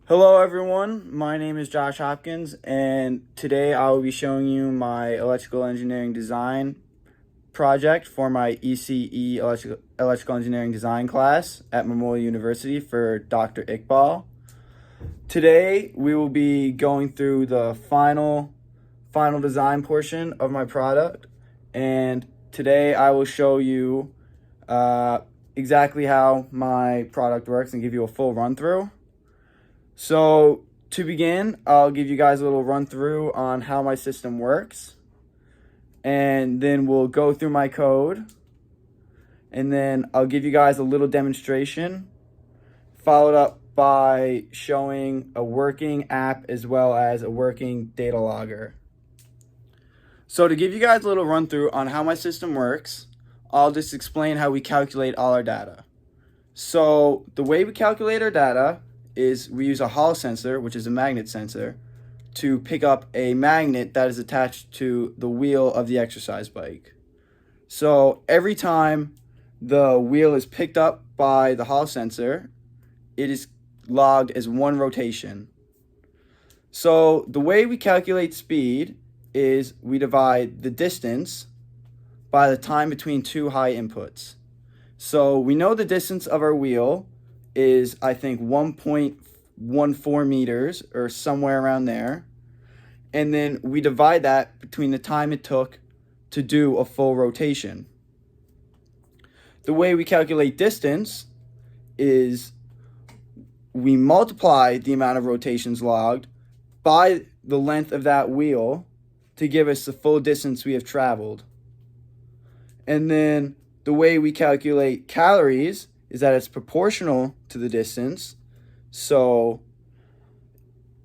Hello everyone, my name is Josh Hopkins and today I will be showing you my electrical engineering design project for my ECE electrical engineering design class at Memorial University for Dr. Iqbal. Today we will be going through the final design portion of my product, and today I will show you exactly how my product works and give you a full run through. So to begin, I'll give you guys a little run through on how my system works, and then we'll go through my code, and then I'll give you guys a little demonstration, followed up by showing a working app as well as a working data logger. So to give you guys a little run through on how my system works, I'll just explain how we calculate all our data. So the way we calculate our data is we use a Hall sensor, which is a magnet sensor, to pick up a magnet that is attached to the wheel of the exercise bike. So every time the wheel is picked up by the Hall sensor, it is logged as one rotation. So the way we calculate speed is we divide the distance by the time between two high inputs. So we know the distance of our wheel is, I think, 1.14 meters or somewhere around there. And then we divide that between the time it took to do a full rotation. The way we calculate distance is we multiply the amount of rotations logged by the length of that wheel to give us the full distance we have traveled. And then the way we calculate calories is that it's proportional to the distance. So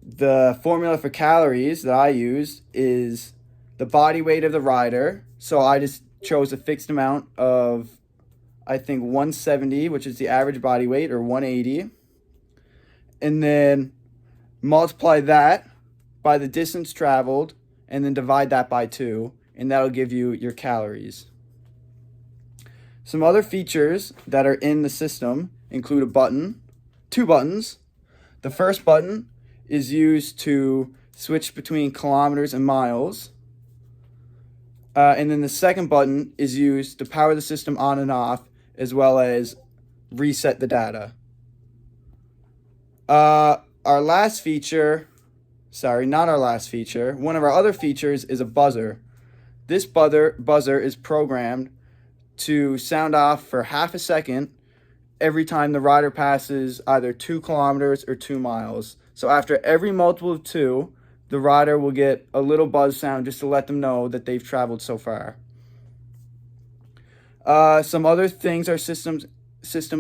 the formula for calories that I use is the body weight of the rider. So I just chose a fixed amount of, I think, 170, which is the average body weight, or 180. And then multiply that by the distance traveled, and then divide that by 2, and that'll give you your calories. Some other features that are in the system include a button, 2 buttons. The first button is used to switch between kilometers and miles. And then the second button is used to power the system on and off, as well as reset the data. Our last feature, not our last feature, one of our other features is a buzzer. This buzzer is programmed to sound off for half a second every time the rider passes either 2 kilometers or 2 miles. So after every multiple of 2, the rider will get a little buzz sound just to let them know that they've traveled so far. Some other things our system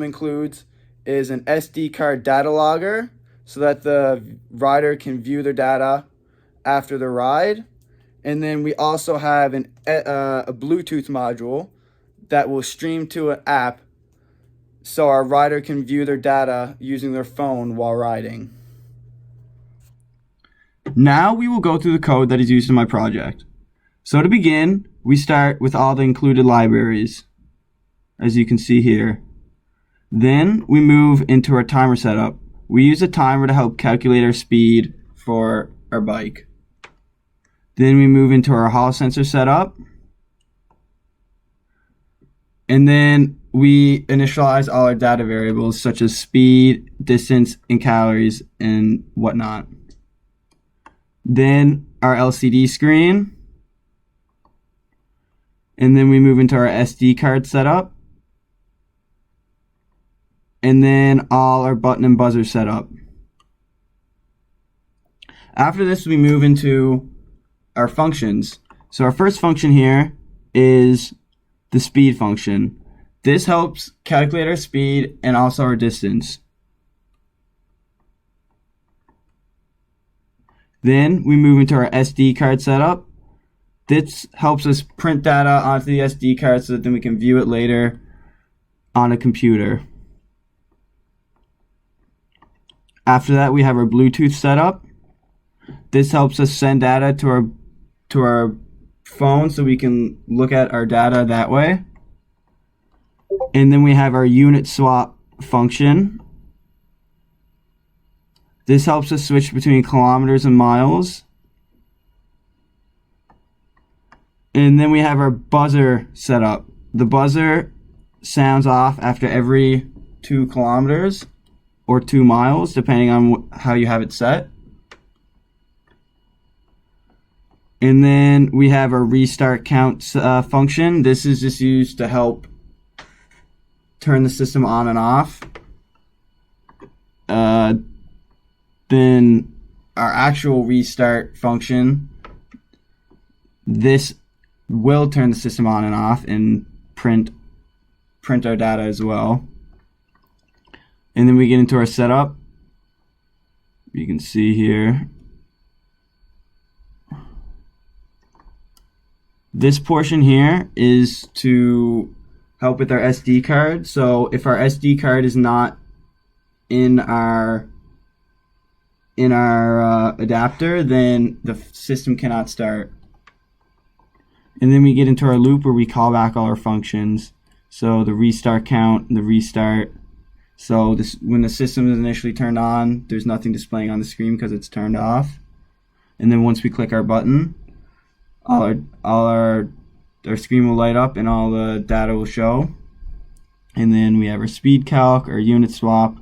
includes is an SD card data logger, so that the rider can view their data after the ride. And then we also have a Bluetooth module that will stream to an app so our rider can view their data using their phone while riding. Now we will go through the code that is used in my project. So to begin, we start with all the included libraries, as you can see here. Then we move into our timer setup. We use a timer to help calculate our speed for our bike. Then we move into our Hall sensor setup. And then we initialize all our data variables such as speed, distance, and calories, and whatnot. Then our LCD screen. And then we move into our SD card setup. And then all our button and buzzer setup. After this, we move into our functions. So our first function here is the speed function. This helps calculate our speed and also our distance. Then we move into our SD card setup. This helps us print data onto the SD card so that then we can view it later on a computer. After that, we have our Bluetooth setup. This helps us send data to our phone so we can look at our data that way. And then we have our unit swap function. This helps us switch between kilometers and miles. And then we have our buzzer set up. The buzzer sounds off after every 2 kilometers or 2 miles, depending on how you have it set. And then we have our restart count function. This is just used to help turn the system on and off. Then our actual restart function, this will turn the system on and off and print our data as well. And then we get into our setup. You can see here. This portion here is to help with our SD card. So if our SD card is not in our adapter, then the system cannot start. And then we get into our loop where we call back all our functions. So the restart count, the restart. So this, when the system is initially turned on, there's nothing displaying on the screen because it's turned off. And then once we click our button, all our screen will light up and all the data will show. And then we have our speed calc, our unit swap,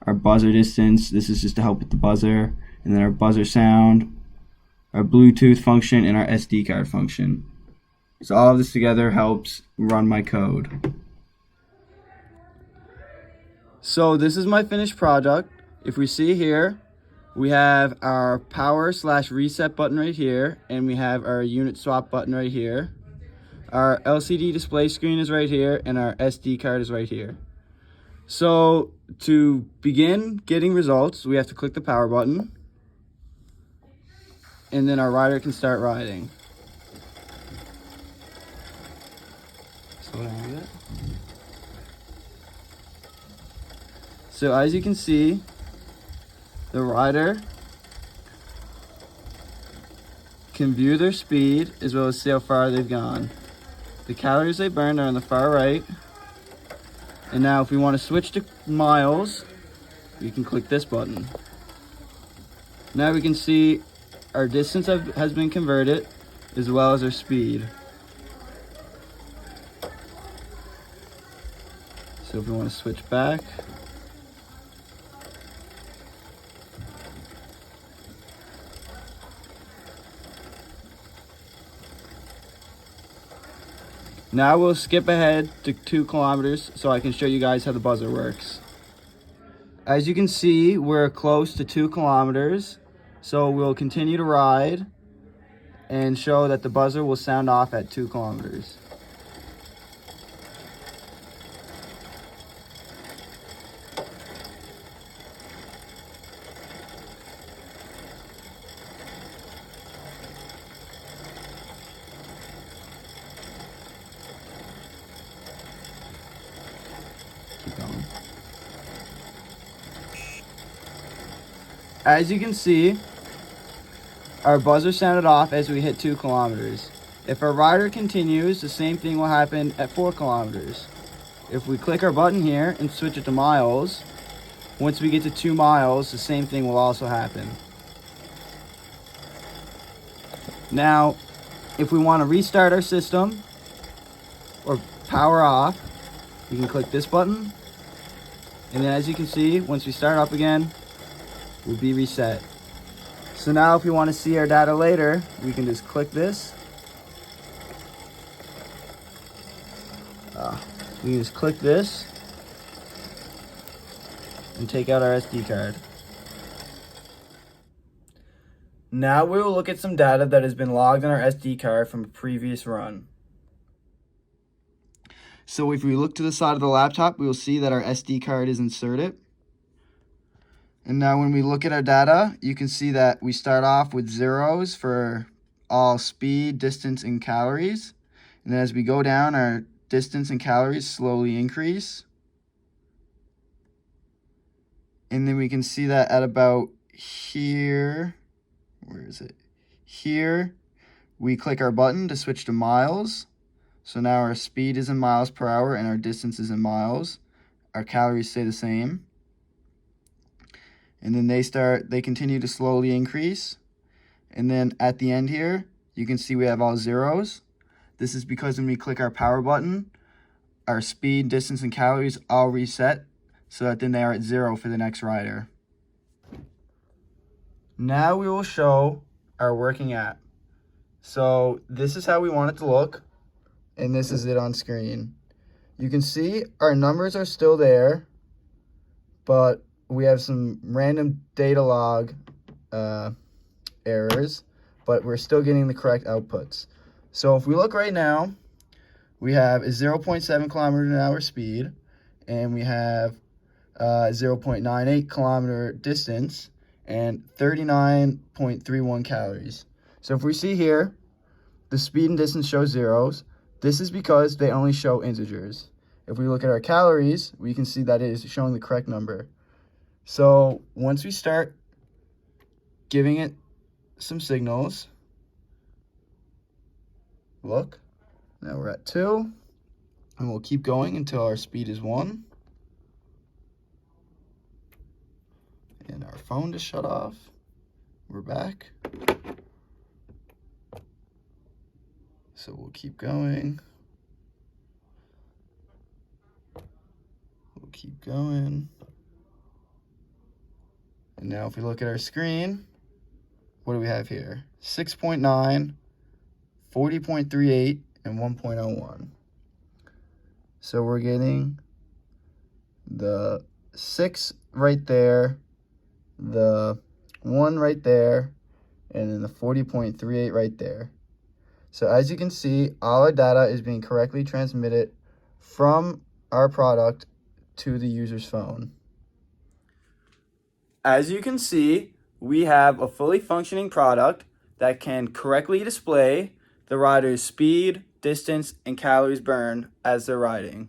our buzzer distance. This is just to help with the buzzer. And then our buzzer sound, our Bluetooth function, and our SD card function. So all of this together helps run my code. So this is my finished product. If we see here, we have our power/reset button right here, and we have our unit swap button right here. Our LCD display screen is right here, and our SD card is right here. So to begin getting results, we have to click the power button, and then our rider can start riding. Slow down a bit. So as you can see, the rider can view their speed as well as see how far they've gone. The calories they burned are on the far right. And now if we want to switch to miles, we can click this button. Now we can see our distance has been converted as well as our speed. So if we want to switch back, now we'll skip ahead to 2 kilometers so I can show you guys how the buzzer works. As you can see, we're close to 2 kilometers, so we'll continue to ride and show that the buzzer will sound off at 2 kilometers. Going. As you can see, our buzzer sounded off as we hit 2 kilometers. If our rider continues, the same thing will happen at 4 kilometers. If we click our button here and switch it to miles, once we get to 2 miles, the same thing will also happen. Now, if we want to restart our system or power off, you can click this button, and then as you can see, once we start up again, we'll be reset. So now if we want to see our data later, we can just click this. We can just click this and take out our SD card. Now we will look at some data that has been logged on our SD card from a previous run. So if we look to the side of the laptop, we will see that our SD card is inserted. And now when we look at our data, you can see that we start off with zeros for all speed, distance, and calories. And then as we go down, our distance and calories slowly increase. And then we can see that at about here, where is it? Here, we click our button to switch to miles. So now our speed is in miles per hour and our distance is in miles. Our calories stay the same. and then they continue to slowly increase. And then at the end here, you can see we have all zeros. This is because when we click our power button, our speed, distance, and calories all reset, so that then they are at 0 for the next rider. Now we will show our working app. So this is how we want it to look, and this is it on screen. You can see our numbers are still there, but we have some random data log errors, but we're still getting the correct outputs. So if we look right now, we have a 0.7 kilometer an hour speed, and we have 0.98 kilometer distance, and 39.31 calories. So if we see here, the speed and distance show zeros. This is because they only show integers. If we look at our calories, we can see that it is showing the correct number. So once we start giving it some signals, look, now we're at 2, and we'll keep going until our speed is 1. And our phone just shut off. We're back. So we'll keep going. We'll keep going. And now if we look at our screen, what do we have here? 6.9, 40.38, and 1.01. So we're getting the 6 right there, the 1 right there, and then the 40.38 right there. So as you can see, all our data is being correctly transmitted from our product to the user's phone. As you can see, we have a fully functioning product that can correctly display the rider's speed, distance, and calories burned as they're riding.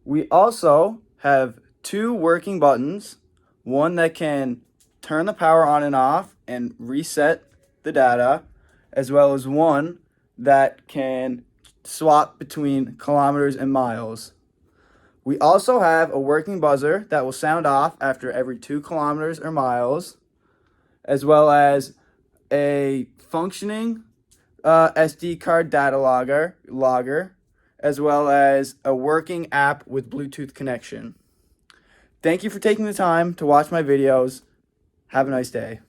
We also have 2 working buttons, one that can turn the power on and off and reset the data, as well as one that can swap between kilometers and miles. We also have a working buzzer that will sound off after every 2 kilometers or miles, as well as a functioning SD card data logger, as well as a working app with Bluetooth connection. Thank you for taking the time to watch my videos. Have a nice day.